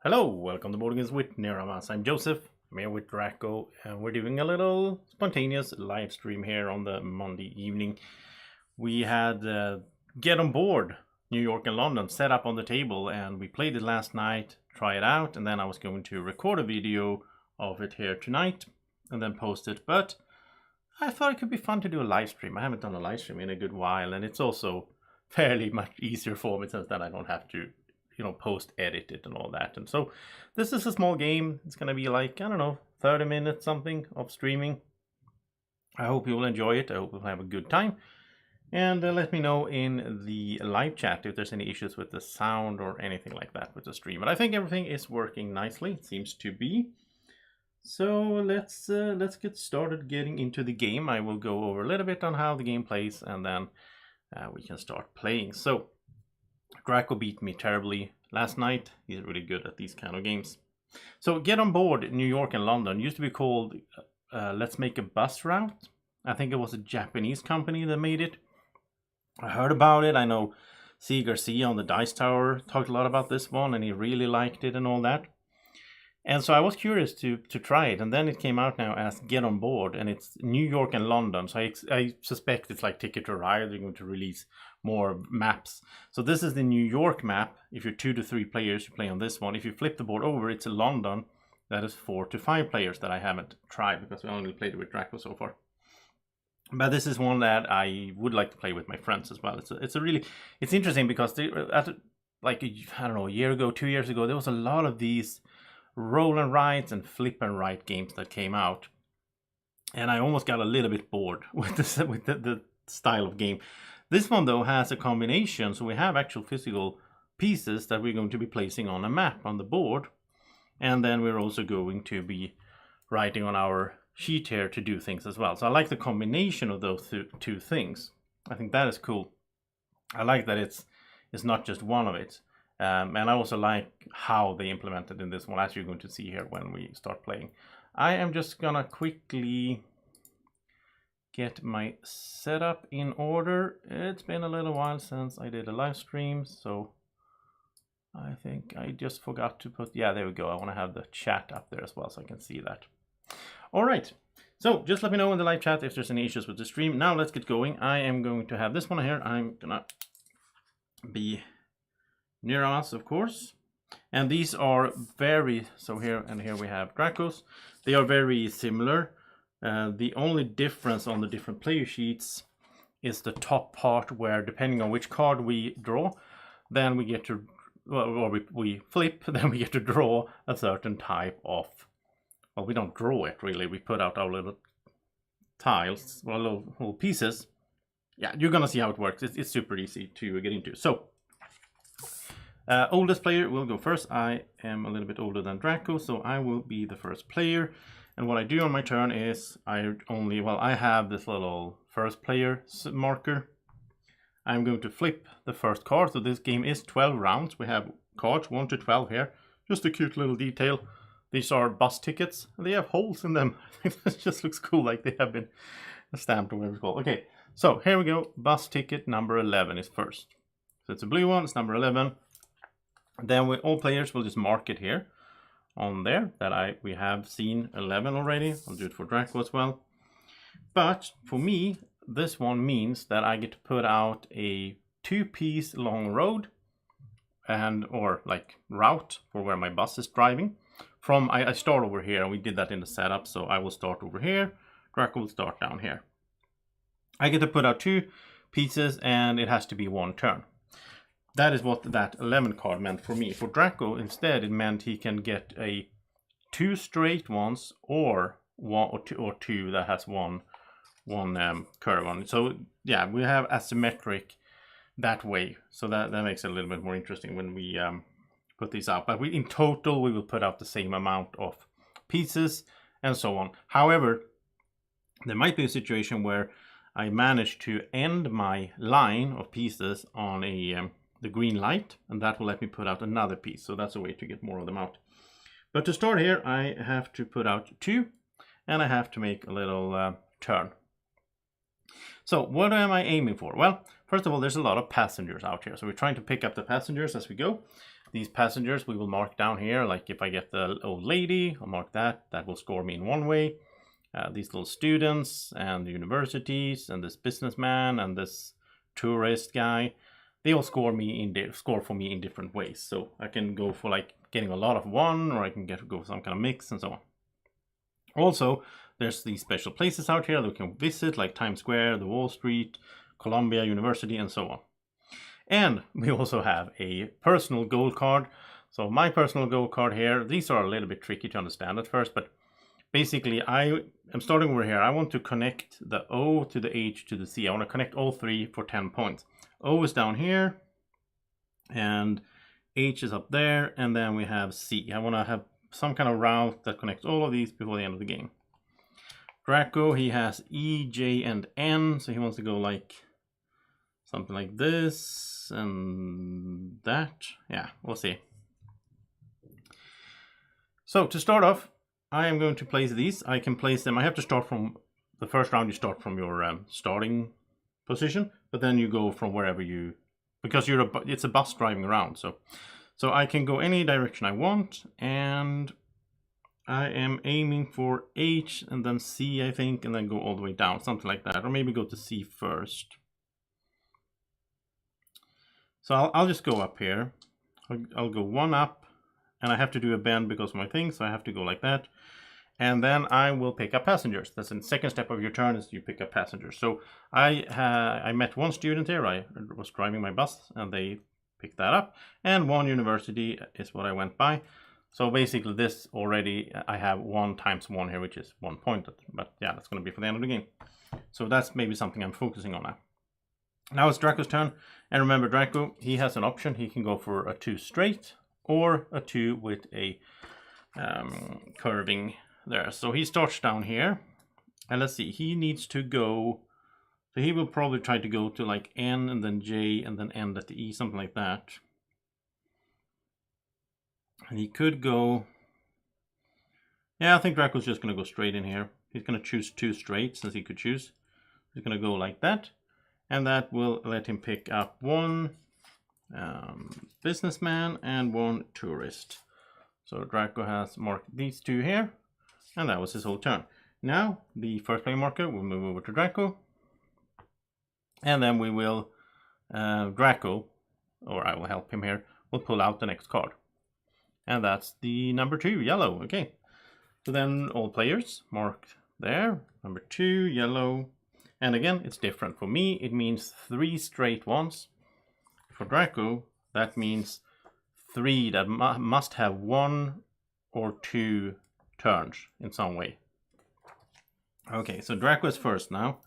Hello, welcome to Boardgames with Niramas. I'm Joseph. I'm here with Drako, and we're doing a little spontaneous live stream here on the Monday evening. We had Get on Board, New York and London, set up on the table, and we played it last night, try it out, and then I was going to record a video of it here tonight and then post it. But I thought it could be fun to do a live stream. I haven't done a live stream in a good while, and it's also fairly much easier for me since then I don't have to post edit it and all that. And so this is a small game. It's gonna be like, I don't know, 30 minutes something of streaming. I hope you will enjoy it. I hope you'll have a good time. And let me know in the live chat if there's any issues with the sound or anything like that with the stream. But I think everything is working nicely. It seems to be. So let's get started getting into the game. I will go over a little bit on how the game plays, and then we can start playing. So Drako beat me terribly last night. He's really good at these kind of games. So Get on Board, New York and London used to be called Let's Make a Bus Route. I think it was a Japanese company that made it. I heard about it. I know C. Garcia on the Dice Tower talked a lot about this one, and he really liked it and all that. And so I was curious to try it, and then it came out now as Get on Board, and it's New York and London. So I suspect it's like Ticket to Ride. They're going to release more maps. So this is the New York map. If you're 2 to 3 players, you play on this one. If you flip the board over, it's a London. That is 4 to 5 players that I haven't tried because we only played it with Drako so far. But this is one that I would like to play with my friends as well. It's interesting because like I don't know, a year ago, 2 years ago, there was a lot of these roll and write and flip and write games that came out, and I almost got a little bit bored with the style of game. This one though has a combination, so we have actual physical pieces that we're going to be placing on a map on the board, and then we're also going to be writing on our sheet here to do things as well. So I like the combination of those two things. I think that is cool. I like that it's not just one of it. And I also like how they implemented in this one, as you're going to see here when we start playing. I am just gonna quickly get my setup in order. It's been a little while since I did a live stream, so I think I just forgot to put, yeah, there we go. I want to have the chat up there as well so I can see that. All right, so just let me know in the live chat if there's any issues with the stream. Now let's get going. I am going to have this one here. I'm gonna be Niramas, of course, and these are so here we have Drakos. They are very similar. The only difference on the different player sheets is the top part, where depending on which card we draw, then we get to, or we flip, then we get to draw a certain type of, well, we don't draw it really, we put out our little tiles, well, little pieces. Yeah, you're gonna see how it works. It's super easy to get into. So oldest player will go first. I am a little bit older than Drako, so I will be the first player. And what I do on my turn is I have this little first player marker. I'm going to flip the first card. So this game is 12 rounds. We have cards 1 to 12 here. Just a cute little detail. These are bus tickets, and they have holes in them. I think that just looks cool, like they have been stamped or whatever it's called. Okay, so here we go. Bus ticket number 11 is first. So it's a blue one, it's number 11. Then all players will just mark it here on there that we have seen 11 already. I'll do it for Drako as well. But for me, this one means that I get to put out a 2-piece long road or like route for where my bus is driving. I start over here, and we did that in the setup, so I will start over here. Drako will start down here. I get to put out 2 pieces, and it has to be 1 turn. That is what that 11 card meant for me. For Drako, instead, it meant he can get 2 straight ones or 1 or 2 that has one curve on it. So yeah, we have asymmetric that way. So that makes it a little bit more interesting when we put these out. But in total, we will put out the same amount of pieces and so on. However, There might be a situation where I manage to end my line of pieces on the green light, and that will let me put out another piece. So that's a way to get more of them out. But to start here, I have to put out 2, and I have to make a little turn. So what am I aiming for? Well, first of all, there's a lot of passengers out here. So we're trying to pick up the passengers as we go. These passengers we will mark down here. Like if I get the old lady, I'll mark that. That will score me in one way. These little students and the universities and this businessman and this tourist guy, they all score for me in different ways. So I can go for like getting a lot of one, or I can go for some kind of mix and so on. Also, there's these special places out here that we can visit, like Times Square, the Wall Street, Columbia University, and so on. And we also have a personal goal card. So my personal goal card here, these are a little bit tricky to understand at first, but basically I am starting over here. I want to connect the O to the H to the C. I want to connect all 3 for 10 points. O is down here, and H is up there, and then we have C. I want to have some kind of route that connects all of these before the end of the game. Drako, he has E, J, and N, so he wants to go like something like this and that. Yeah, we'll see. So to start off, I am going to place these. I can place them. I have to start from the first round. You start from your starting position, but then you go from wherever you, because it's a bus driving around. So I can go any direction I want, and I am aiming for H and then C, I think, and then go all the way down, something like that, or maybe go to C first. So I'll just go up here. I'll go 1 up, and I have to do a bend because of my thing, so I have to go like that. And then I will pick up passengers. That's the second step of your turn, is you pick up passengers. So I met 1 student here. I was driving my bus, and they picked that up. And 1 university is what I went by. So basically this already, I have 1 times 1 here, which is 1 point. But yeah, that's going to be for the end of the game. So that's maybe something I'm focusing on now. Now it's Draco's turn. And remember, Drako, he has an option. He can go for a 2 straight or a 2 with a curving there. So he starts down here. And let's see, he needs to go. So he will probably try to go to like N and then J and then end at the E, something like that. And he could go, yeah, I think Draco's just going to go straight in here. He's going to choose 2 straight since he could choose. He's going to go like that. And that will let him pick up 1 businessman and 1 tourist. So Drako has marked these 2 here. And that was his whole turn. Now the first player marker will move over to Drako. And then we will, Drako, or I will help him here, will pull out the next card. And that's the number 2, yellow. Okay. So then all players marked there. Number 2, yellow. And again, it's different. For me, it means 3 straight ones. For Drako, that means 3 that must have 1 or 2 turns in some way. Okay, so Drako is first now.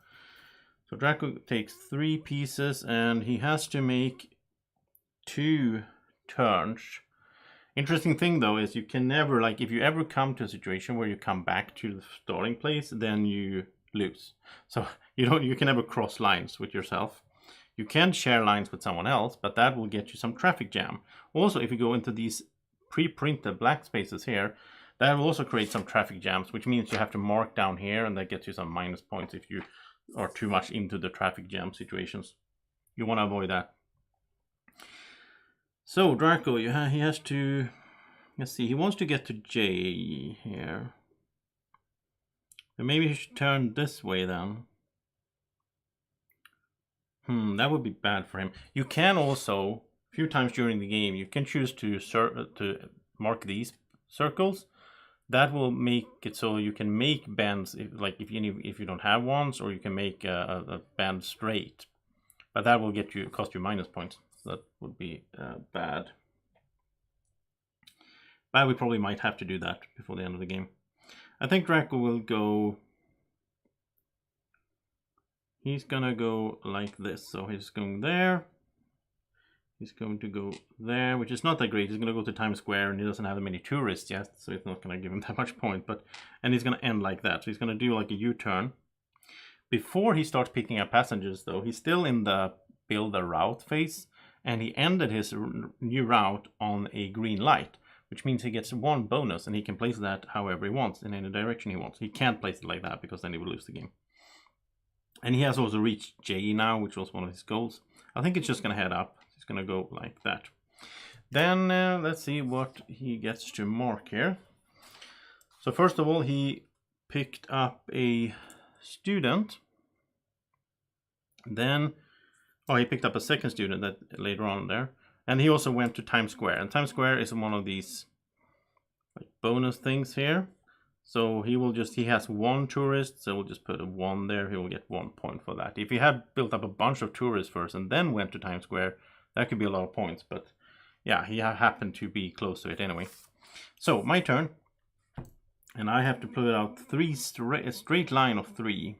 So Drako takes 3 pieces, and he has to make 2 turns. Interesting thing though is you can never, like, if you ever come to a situation where you come back to the starting place, then you lose. So you can never cross lines with yourself. You can share lines with someone else, but that will get you some traffic jam. Also, if you go into these pre-printed black spaces here, that will also create some traffic jams, which means you have to mark down here, and that gets you some minus points if you are too much into the traffic jam situations. You want to avoid that. So Drako, he has to, let's see, he wants to get to J here. And maybe he should turn this way then. That would be bad for him. You can also, a few times during the game, you can choose to mark these circles. That will make it so you can make bends, if you don't have ones, or you can make a bend straight. But that will cost you minus points. That would be bad. But we probably might have to do that before the end of the game. I think Drako will go. He's gonna go like this. So he's going there. He's going to go there, which is not that great. He's gonna go to Times Square, and he doesn't have that many tourists yet, so it's not gonna give him that much point. And he's gonna end like that. So he's gonna do like a U-turn. Before he starts picking up passengers, though, he's still in the build a route phase, and he ended his new route on a green light, which means he gets 1 bonus, and he can place that however he wants, in any direction he wants. He can't place it like that, because then he will lose the game. And he has also reached J now, which was one of his goals. I think it's just going to head up. He's going to go like that. Then let's see what he gets to mark here. So first of all, he picked up a student. Then, oh, he picked up a second student that later on there. And he also went to Times Square. And Times Square is one of these like bonus things here. So he has 1 tourist, so we'll just put a 1 there. He will get 1 point for that. If he had built up a bunch of tourists first and then went to Times Square, that could be a lot of points. But yeah, he happened to be close to it anyway. So my turn. And I have to put out a straight line of 3.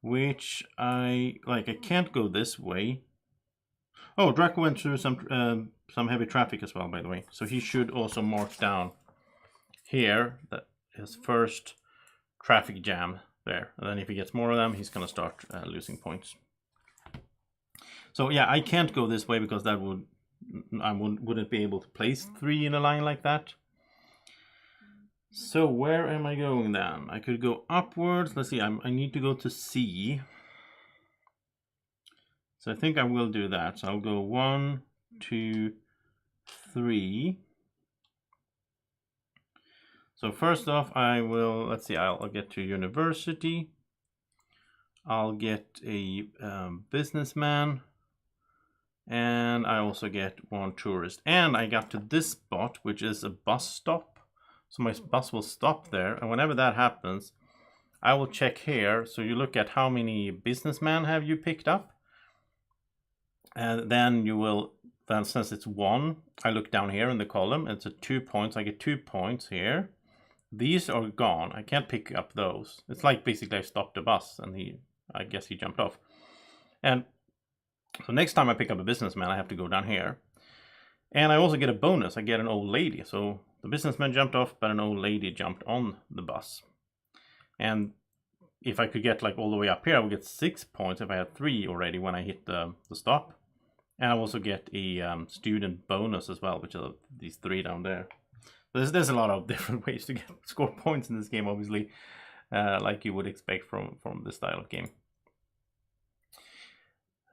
Which I can't go this way. Oh, Drako went through some heavy traffic as well, by the way. So he should also mark down here that his first traffic jam there. And then if he gets more of them, he's going to start losing points. So yeah, I can't go this way because that I wouldn't be able to place 3 in a line like that. So where am I going then? I could go upwards. Let's see, I need to go to C. So I think I will do that. So I'll go 1, 2, 3. So first off, let's see, I'll get to university. I'll get a businessman. And I also get 1 tourist. And I got to this spot, which is a bus stop. So my bus will stop there. And whenever that happens, I will check here. So you look at how many businessmen have you picked up. And then since it's 1, I look down here in the column. It's 2 points. I get 2 points here. These are gone. I can't pick up those. It's like basically I stopped the bus and I guess he jumped off. And so next time I pick up a businessman, I have to go down here. And I also get a bonus. I get an old lady. So the businessman jumped off, but an old lady jumped on the bus. And if I could get like all the way up here, I would get 6 points if I had 3 already when I hit the stop. And I also get a student bonus as well, which are these 3 down there. There's a lot of different ways to score points in this game, obviously, like you would expect from this style of game.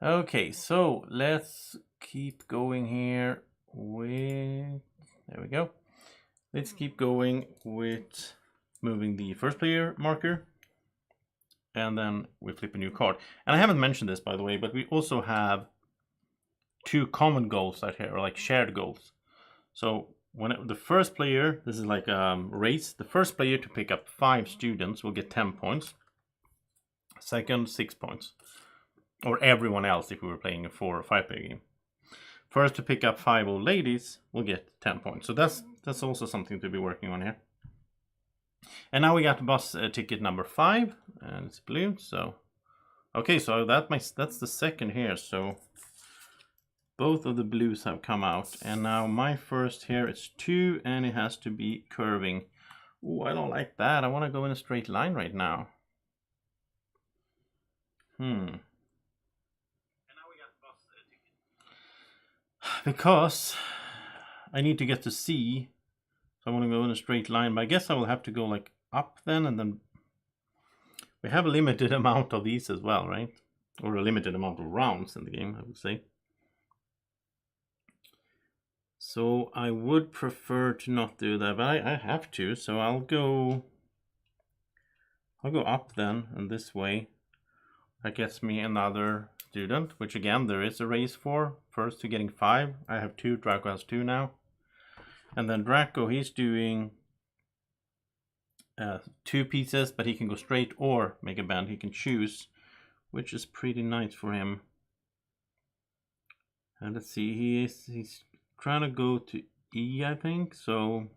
Okay, so let's keep going here with... There we go. Let's keep going with moving the first player marker. And then we flip a new card. And I haven't mentioned this, by the way, but we also have 2 common goals out here, or like shared goals. So when the first player, this is like a race, the first player to pick up 5 students will get 10 points. Second, 6 points. Or everyone else if we were playing a 4 or 5 player game. First to pick up 5 old ladies will get 10 points. So that's also something to be working on here. And now we got bus ticket number 5, and it's blue. So okay, so that's the second here. So both of the blues have come out, and now my first here is 2, and it has to be curving. Oh, I don't like that. I want to go in a straight line right now. Because I need to get to C, so I want to go in a straight line, but I guess I will have to go like up then, and then we have a limited amount of these as well, right? Or a limited amount of rounds in the game, I would say. So I would prefer to not do that, but I have to, so I'll go up then, and this way. That gets me another student, which again, there is a race for. First to getting 5. I have 2, Drako has 2 now. And then Drako, he's doing 2 pieces, but he can go straight or make a bend. He can choose, which is pretty nice for him. And let's see, he's trying to go to E, I think. So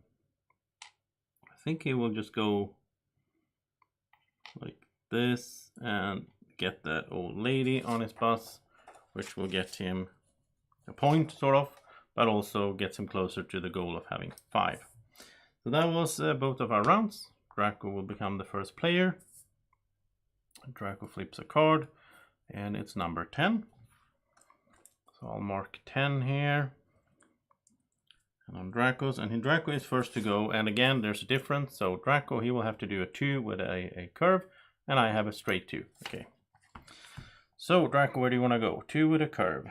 I think he will just go like this and get that old lady on his bus, which will get him a point, sort of, but also gets him closer to the goal of having 5. So that was both of our rounds. Drako will become the first player. Drako flips a card, and it's number 10. So I'll mark 10 here. And on Draco's, and Drako is first to go, and again there's a difference. So Drako, he will have to do a 2 with a curve, and I have a straight 2. Okay. So Drako, where do you want to go? 2 with a curve.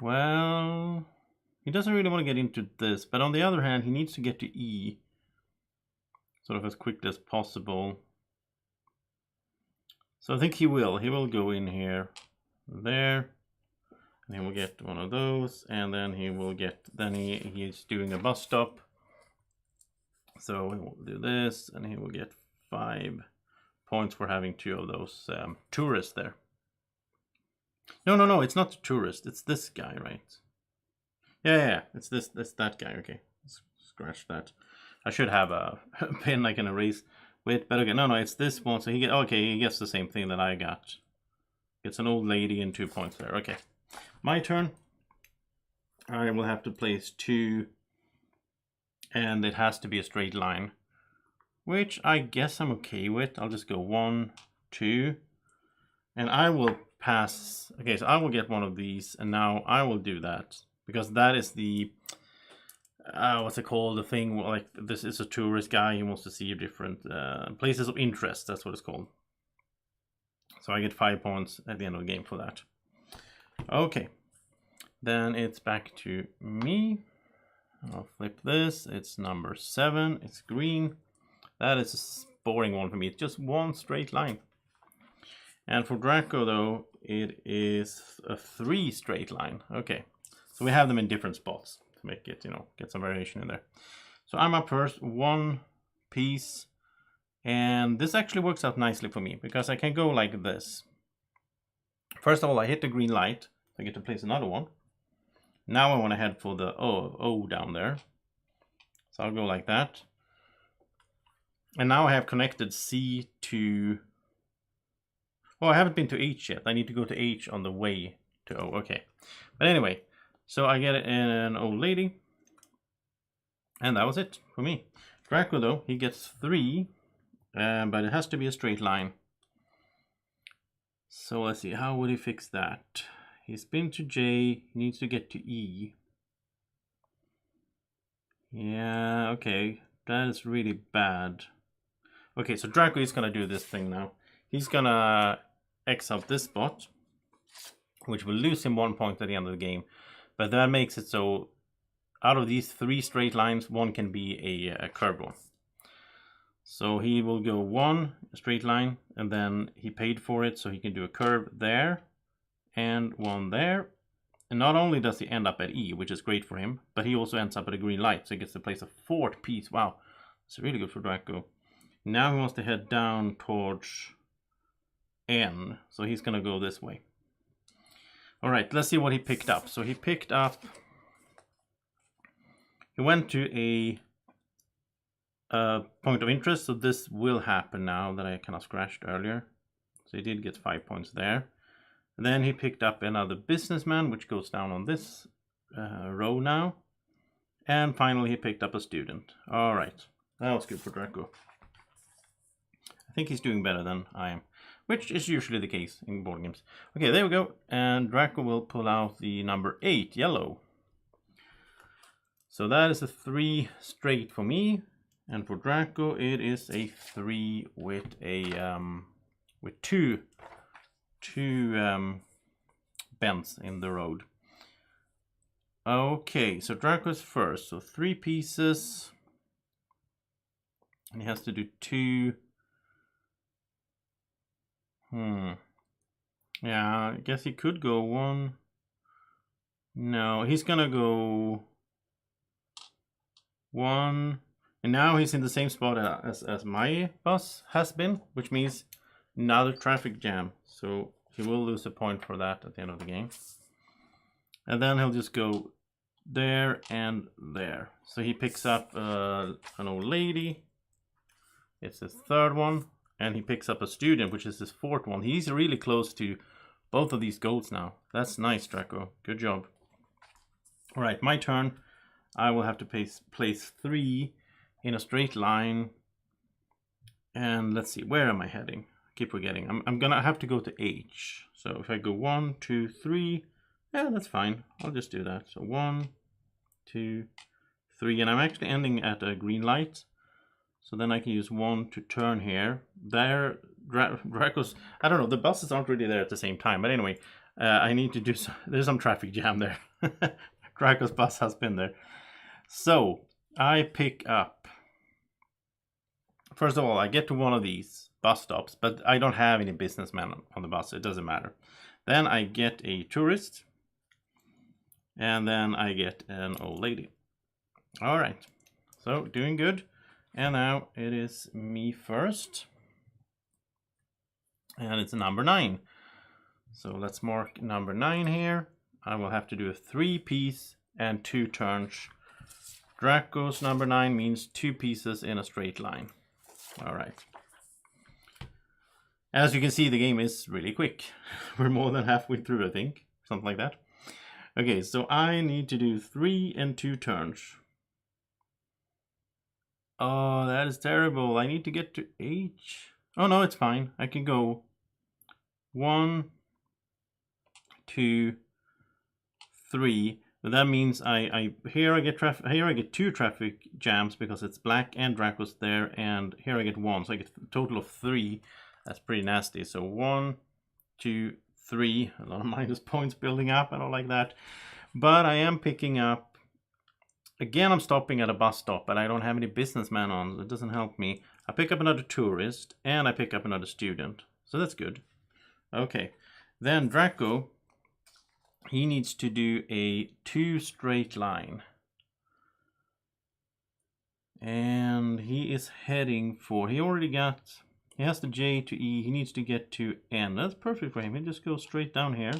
Well, he doesn't really want to get into this, but on the other hand, he needs to get to E sort of as quickly as possible. So I think he will go in here, there, and he will get one of those, and then he will get, then he's doing a bus stop. So he will do this, and he will get 5 points for having 2 of those tourists there. No, it's not the tourist, it's this guy, right? Yeah, it's that guy. Okay, let's scratch that. I should have a pen I can erase with, but okay, no, it's this one. So he gets the same thing that I got. Gets an old lady and 2 points there. Okay, my turn. I will have to place 2, and it has to be a straight line, which I guess I'm okay with. I'll just go 1, 2, and I will pass. Okay, so I will get one of these, and now I will do that because that is the what's it called, the thing, like this is a tourist guy, he wants to see different places of interest, that's what it's called. So I get 5 points at the end of the game for that. Okay, then it's back to me. I'll flip this, it's number 7, it's green. That is a boring one for me, it's just one straight line. And for Drako though, it is a 3 straight line. Okay, so we have them in different spots to make it, get some variation in there. So I'm up first, 1 piece, and this actually works out nicely for me because I can go like this. First of all, I hit the green light, I get to place another one. Now I want to head for the O down there. So I'll go like that. And now I have connected C to... Oh, I haven't been to H yet. I need to go to H on the way to O. Okay. But anyway, so I get an old lady. And that was it for me. Drako, though, he gets 3. But it has to be a straight line. So let's see. How would he fix that? He's been to J. He needs to get to E. Yeah, okay. That is really bad. Okay, so Drako is going to do this thing now. He's going to X out this spot, which will lose him 1 point at the end of the game. But that makes it so out of these 3 straight lines, one can be a curved one. So he will go 1 straight line, and then he paid for it, so he can do a curve there and 1 there. And not only does he end up at E, which is great for him, but he also ends up at a green light, so he gets to place a 4th piece. Wow, it's really good for Drako. Now he wants to head down towards N, so he's gonna go this way. All right, let's see what he picked up. So he picked up, he went to a point of interest, so this will happen now that I kind of scratched earlier. So he did get 5 points there. And then he picked up another businessman, which goes down on this row now. And finally he picked up a student. All right, that was good for Drako. I think he's doing better than I am, which is usually the case in board games. Okay, there we go. And Drako will pull out the number 8, yellow. So that is a 3 straight for me. And for Drako, it is a 3 with a with two bends in the road. Okay, so Drako's first. So 3 pieces. And he has to do 2. Yeah, I guess he could go 1. No, he's gonna go 1. And now he's in the same spot as my bus has been, which means another traffic jam. So he will lose a point for that at the end of the game. And then he'll just go there and there. So he picks up an old lady. It's his 3rd one. And he picks up a student, which is his 4th one. He's really close to both of these goals now. That's nice, Drako. Good job. All right, my turn. I will have to place 3 in a straight line. And let's see, where am I heading? I keep forgetting. I'm gonna have to go to H. So if I go 1, 2, 3, yeah, that's fine. I'll just do that. So 1, 2, 3, and I'm actually ending at a green light. So then I can use 1 to turn here. There, Draco's, I don't know, the buses aren't really there at the same time. But anyway, I need to do some, there's some traffic jam there. Draco's bus has been there. So I pick up, first of all, I get to one of these bus stops, but I don't have any businessmen on the bus. It doesn't matter. Then I get a tourist. And then I get an old lady. All right. So doing good. And now it is me first. And it's number 9. So let's mark number 9 here. I will have to do a 3-piece and 2 turns. Draco's number 9 means 2 pieces in a straight line. All right. As you can see, the game is really quick. We're more than halfway through, I think. Something like that. Okay, so I need to do 3 and 2 turns. Oh, that is terrible. I need to get to H. Oh, no, it's fine. I can go 1, 2, 3. But that means here I get 2 traffic jams because it's black and Draco's there, and here I get 1, so I get a total of 3. That's pretty nasty. So 1, 2, 3. A lot of minus points building up. I don't like that. But I am picking up. Again, I'm stopping at a bus stop, but I don't have any businessmen on. It doesn't help me. I pick up another tourist, and I pick up another student. So that's good. Okay. Then Drako, he needs to do a 2 straight line. And he is heading for, he has the J to E. He needs to get to N. That's perfect for him. He just goes straight down here.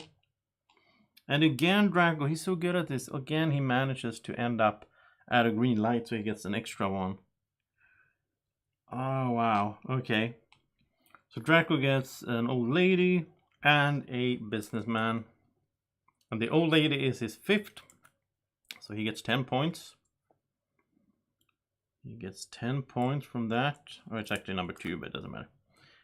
And again, Drako, he's so good at this. Again, he manages to end up at a green light, so he gets an extra 1. Oh, wow. Okay. So Drako gets an old lady and a businessman. And the old lady is his 5th. So he gets 10 points. He gets 10 points from that. Or it's actually number 2, but it doesn't matter.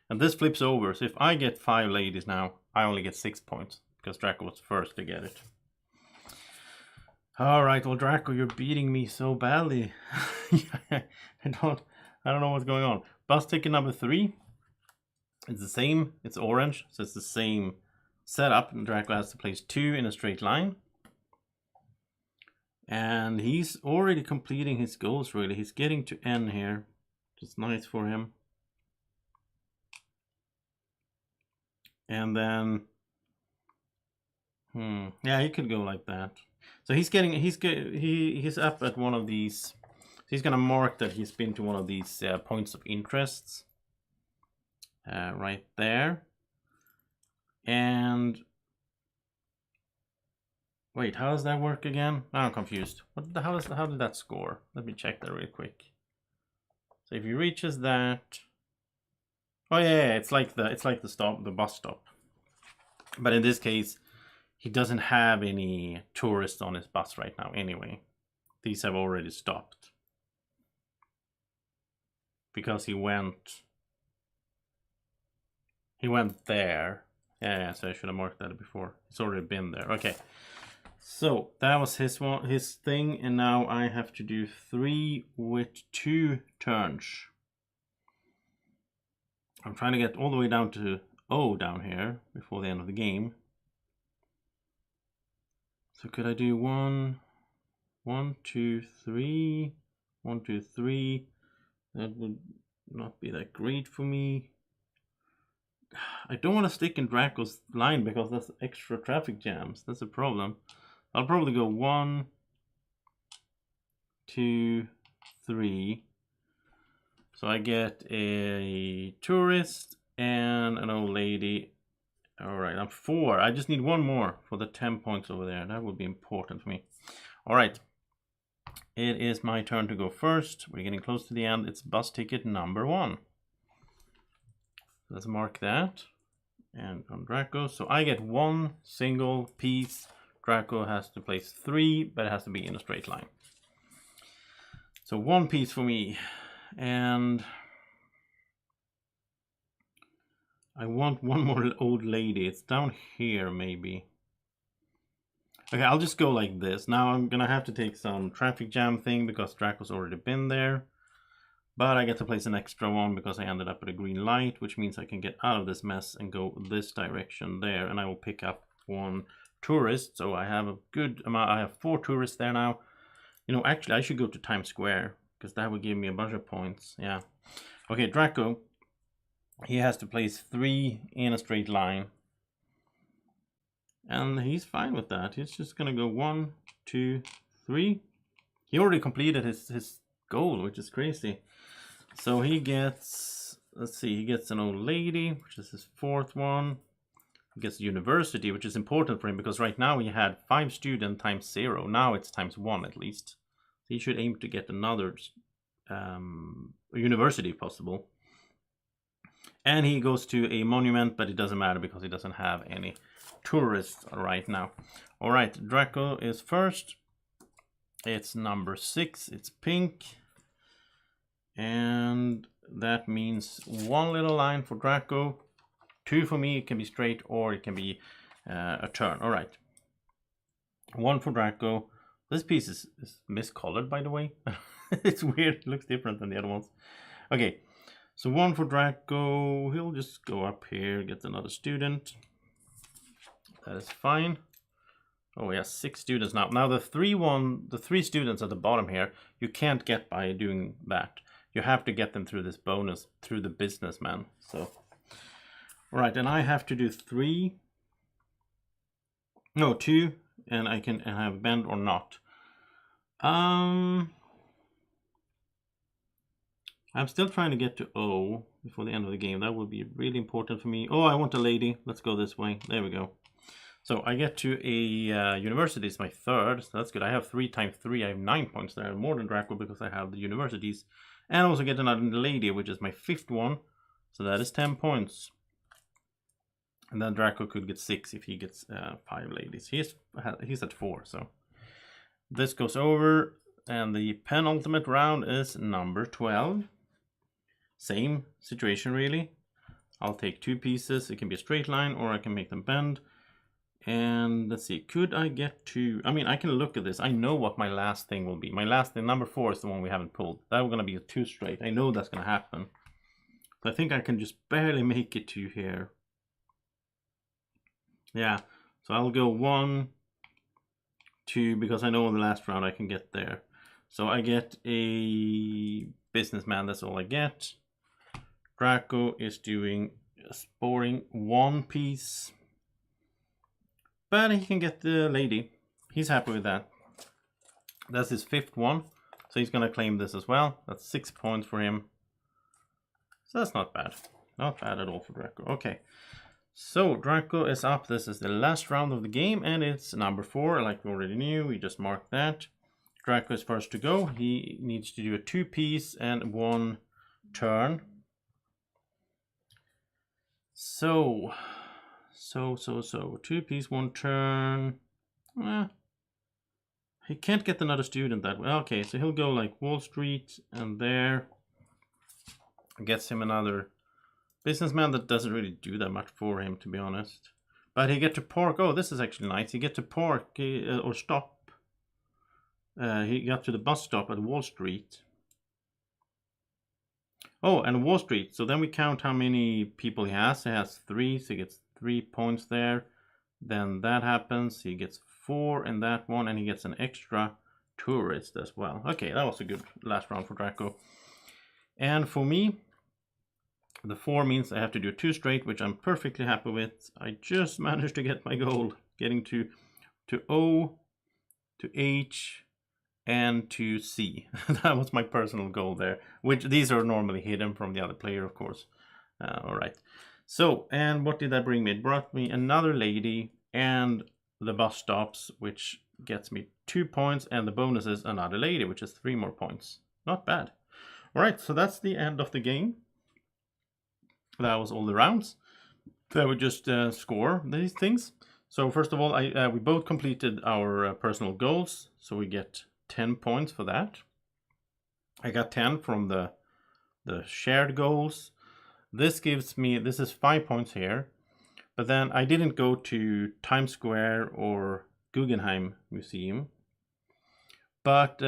And this flips over. So if I get 5 ladies now, I only get 6 points. Because Drako was first to get it. Alright, well Drako, you're beating me so badly. I don't know what's going on. Bus ticket number 3. It's the same, it's orange, so it's the same setup. And Drako has to place 2 in a straight line. And he's already completing his goals, really. He's getting to N here. It's nice for him. And then yeah, he could go like that. So he's up at one of these. So he's gonna mark that he's been to one of these points of interests. Right there. And wait, how does that work again? I'm confused. How did that score? Let me check that real quick. So if he reaches that, oh yeah, it's like the bus stop. But in this case, he doesn't have any tourists on his bus right now anyway. These have already stopped. Because he went there. Yeah, so I should have marked that before. It's already been there. Okay. So that was his thing, and now I have to do 3 with 2 turns. I'm trying to get all the way down to O down here before the end of the game. So could I do 1, 2, 3, 1, 2, 3? That would not be that great for me. I don't want to stick in Draco's line because that's extra traffic jams. That's a problem. I'll probably go 1, 2, 3. So I get a tourist and an old lady. Alright, I'm 4. I just need 1 more for the 10 points over there. That would be important for me. Alright. It is my turn to go first. We're getting close to the end. It's bus ticket number 1. Let's mark that. And from Drako. So I get 1 single piece. Drako has to place 3, but it has to be in a straight line. So 1 piece for me. And I want one more old lady. It's down here, maybe. Okay, I'll just go like this. Now I'm gonna have to take some traffic jam thing because Draco's already been there. But I get to place an extra one because I ended up at a green light, which means I can get out of this mess and go this direction there. And I will pick up one tourist. So I have a good amount. I have 4 tourists there now. You know, actually, I should go to Times Square because that would give me a bunch of points. Yeah. Okay, Draco. He has to place 3 in a straight line. And he's fine with that. He's just going to go 1, 2, 3. He already completed his goal, which is crazy. So he gets, let's see, he gets an old lady, which is his 4th one. He gets university, which is important for him because right now he had 5 students times 0. Now it's times 1 at least. So he should aim to get another university if possible. And he goes to a monument, but it doesn't matter because he doesn't have any tourists right now. All right, Draco is first. It's number 6. It's pink. And that means 1 little line for Draco. 2 for me. It can be straight or it can be a turn. All right. 1 for Draco. This piece is miscolored, by the way. It's weird. It looks different than the other ones. Okay. So 1 for Draco. He'll just go up here, get another student. That is fine. Oh, we have 6 students now. Now the 3 students at the bottom here, you can't get by doing that. You have to get them through this bonus, through the businessman. So, all right, and I have to do 3. No, 2, and I can have bend or not. I'm still trying to get to O before the end of the game. That would be really important for me. Oh, I want a lady. Let's go this way. There we go. So I get to a university. It's my 3rd. So that's good. I have 3 times 3. I have 9 points there. More than Draco because I have the universities. And I also get another lady, which is my 5th one. So that is 10 points. And then Draco could get 6 if he gets 5 ladies. He's at 4. So this goes over. And the penultimate round is number 12. Same situation, really. I'll take 2 pieces. It can be a straight line or I can make them bend. And let's see, could I get to, I mean, I can look at this. I know what my last thing will be. My last thing, number 4, is the one we haven't pulled. That's going to be a 2 straight. I know that's going to happen. So I think I can just barely make it to here. Yeah, so I'll go 1, 2, because I know in the last round I can get there. So I get a businessman, that's all I get. Draco is doing a sporing 1 piece. But he can get the lady. He's happy with that. That's his 5th one. So he's going to claim this as well. That's 6 points for him. So that's not bad. Not bad at all for Draco. Okay. So Draco is up. This is the last round of the game. And it's number 4. Like we already knew. We just marked that. Draco is first to go. He needs to do a 2 piece and 1 turn. So 2 piece, 1 turn. He can't get another student that way. Okay, so he'll go like Wall Street and there. Gets him another businessman that doesn't really do that much for him, to be honest. But he get to park. Oh, this is actually nice. He get to park or stop. He got to the bus stop at Wall Street. Oh, and Wall Street. So then we count how many people he has. He has 3, so he gets 3 points there. Then that happens. He gets 4 in that one, and he gets an extra tourist as well. Okay, that was a good last round for Draco. And for me, the 4 means I have to do 2 straight, which I'm perfectly happy with. I just managed to get my goal, getting to O, to H, and to C. That was my personal goal there, which these are normally hidden from the other player, of course. All right. So, and what did that bring me? It brought me another lady and the bus stops, which gets me 2 points, and the bonus is another lady, which is 3 more points. Not bad. All right, so that's the end of the game. That was all the rounds. So I would just score these things. So first of all, we both completed our personal goals, so we get 10 points for that. I got 10 from the shared goals. This gives me, this is 5 points here, but then I didn't go to Times Square or Guggenheim Museum. But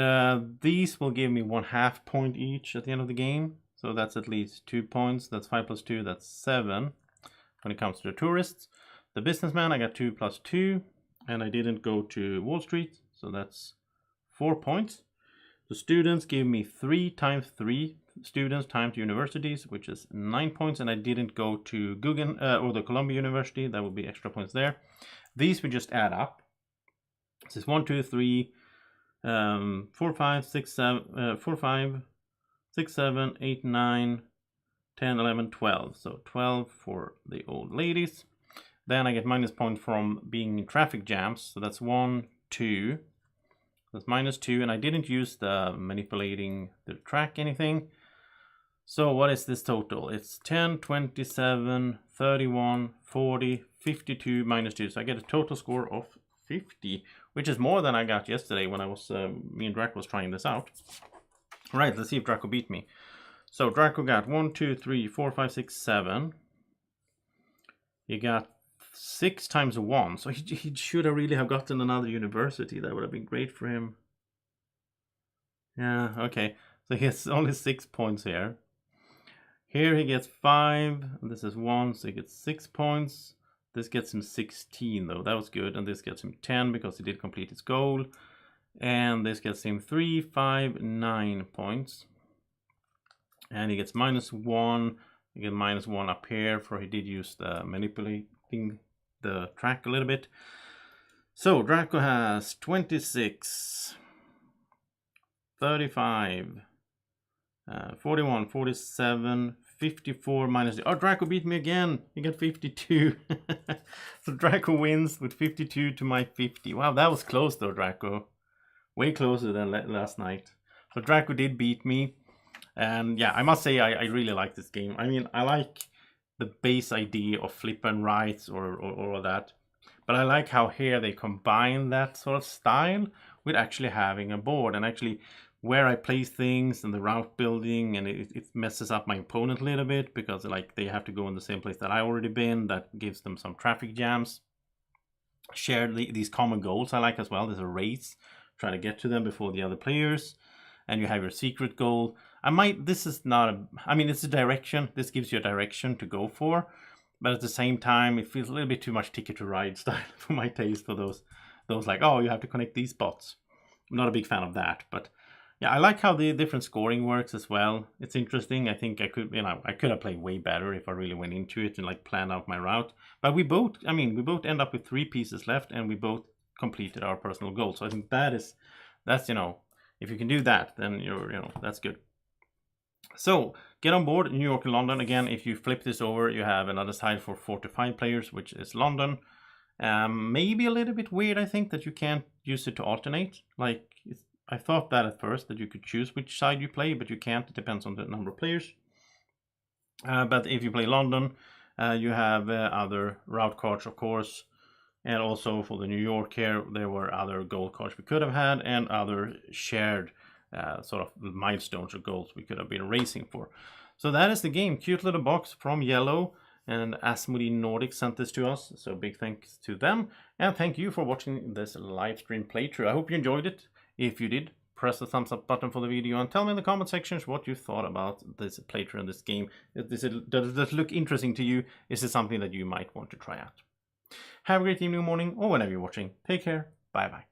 these will give me 1/2 point each at the end of the game. So that's at least 2 points. That's 5 plus 2, that's 7. When it comes to the tourists. The businessman, I got 2 plus 2. And I didn't go to Wall Street, so that's 4 points. The students give me 3 times 3 students times universities, which is 9 points. And I didn't go to or the Columbia University, that would be extra points there. These we just add up. This is 1, 2, 3, 4, 5, 6, 7, 8, 9, 10, 11, 12. So 12 for the old ladies. Then I get minus point from being in traffic jams. So that's 1, 2. That's minus 2. And I didn't use the manipulating the track anything. So what is this total? It's 10, 27, 31, 40, 52, minus 2. So I get a total score of 50, which is more than I got yesterday when I was me and Drako was trying this out. All right, let's see if Drako beat me. So Drako got 1, 2, 3, 4, 5, 6, 7. He got 6 times 1, so he should have really have gotten another university. That would have been great for him. Yeah, okay. So he has only 6 points here. Here he gets 5, and this is 1, so he gets 6 points. This gets him 16 though, that was good. And this gets him 10 because he did complete his goal. And this gets him 3, 5, 9 points. And he gets minus 1. You get minus 1 up here for he did use the manipulating the track a little bit. So Drako has 26, 35, 41, 47, 54 minus. Oh, Drako beat me again. He got 52. So Drako wins with 52 to my 50. Wow, that was close though, Drako. Way closer than last night. So Drako did beat me. And yeah, I must say I really like this game. I mean, I like the base idea of flip and rights or all that. But I like how here they combine that sort of style with actually having a board and actually where I place things and the route building, and it messes up my opponent a little bit because like they have to go in the same place that I already been. That gives them some traffic jams. Share these common goals I like as well. There's a race, try to get to them before the other players, and you have your secret goal. This is not I mean, it's a direction. This gives you a direction to go for, but at the same time, it feels a little bit too much Ticket to Ride style for my taste. For those like, oh, you have to connect these spots. I'm not a big fan of that, but yeah, I like how the different scoring works as well. It's interesting. I think I could have played way better if I really went into it and like planned out my route. But we both end up with 3 pieces left, and we both completed our personal goal. So I think that's if you can do that, then that's good. So get on board New York and London. Again, if you flip this over, you have another side for 4 to 5 players, which is London. Maybe a little bit weird, I think, that you can't use it to alternate. Like, I thought that at first, that you could choose which side you play, but you can't. It depends on the number of players. But if you play London, you have other route cards, of course. And also for the New York here, there were other goal cards we could have had and other shared sort of milestones or goals we could have been racing for. So that is the game. Cute little box from Yellow, and Asmodee Nordic sent this to us. So big thanks to them. And thank you for watching this live stream playthrough. I hope you enjoyed it. If you did, press the thumbs up button for the video and tell me in the comment sections what you thought about this playthrough in this game. Does it look interesting to you? Is it something that you might want to try out? Have a great evening, morning, or whenever you're watching. Take care. Bye bye.